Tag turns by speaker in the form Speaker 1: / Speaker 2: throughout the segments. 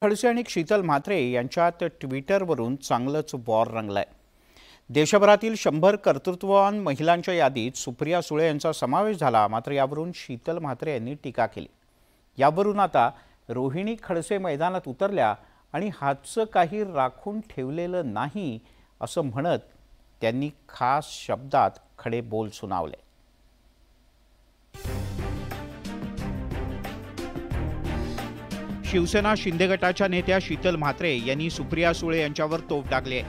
Speaker 1: खडसे आणि शीतल म्हात्रे यांच्यात ट्विटरवरून चांगलंच वॉर रंगलाय। देशभरातील 100 कर्तृत्ववान महिलांच्या यादीत सुप्रिया सुळे यांचा समावेश झाला। मात्र यावरून शीतल म्हात्रे यांनी टीका केली। यावरून आता रोहिणी खडसे मैदानात उतरल्या आणि हातचं काही राखून ठेवलेलं नाही असं म्हणत त्यांनी खास शब्दात खडे बोल सुनावले। शिवसेना शिंदे गटाच्या नेत्या शीतल म्हात्रे यांनी सुप्रिया सुळे यांच्यावर तोफ डागली।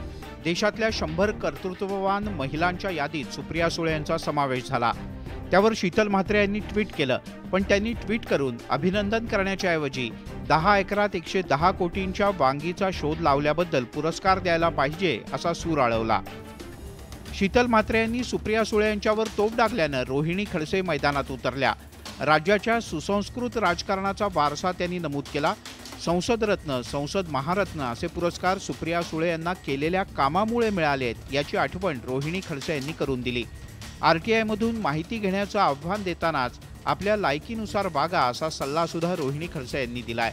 Speaker 1: देशातल्या 100 कर्तृत्ववान महिलांच्या यादीत सुप्रिया सुळे यांचा समावेश झाला। त्यावर शीतल म्हात्रे यांनी ट्विट केलं, पण त्यांनी ट्विट करून अभिनंदन करण्याच्या ऐवजी 10 एकरात 110 कोटींच्या वांगीचा शोध लावल्याबद्दल पुरस्कार द्यायला पाहिजे असा सूर आळवला। शीतल म्हात्रे यांनी सुप्रिया सुळे यांच्यावर तोफ डागल्यानं रोहिणी खडसे मैदानात उतरल्या। राज्याच्या सुसंस्कृत राजकारणाचा वारसा त्यांनी नमूद केला। संसद रत्न, संसद महारत्न असे पुरस्कार सुप्रिया सुळे यांना केलेल्या कामामुळे मिळालेत याची आठवण रोहिणी खडसे यांनी करून दिली। आरटीआयमधून माहिती घेण्याचं आव्हान देतानाच आपल्या लायकीनुसार वागा असा सल्ला सुद्धा रोहिणी खडसे यांनी दिलाय।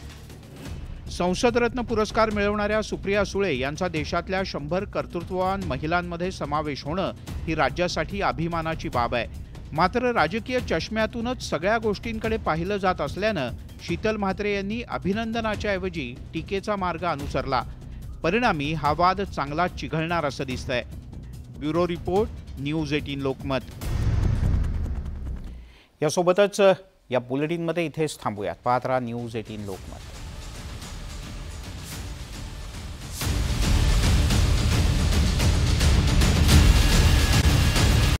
Speaker 1: संसद रत्न पुरस्कार मिळवणाऱ्या सुप्रिया सुळे यांचा देशातल्या 100 कर्तृत्ववान महिलांमध्ये समावेश होणं ही राज्यासाठी अभिमानाची बाब आहे। मात्र राजकीय चष्म्यातूनच सगळ्या गोष्टींकडे पाहिलं जात असल्यानं शीतल म्हात्रे यांनी अभिनंदनाच्या ऐवजी टीकेचा मार्ग अनुसरला। परिणामी हा वाद चांगला चिघळणार असं दिसतंय। Bureau report, news 18 Lokmat. यासोबतच या बुलेटिनमध्ये इथेच थांबूयात। पाहत राहा न्यूज 18 लोकमत।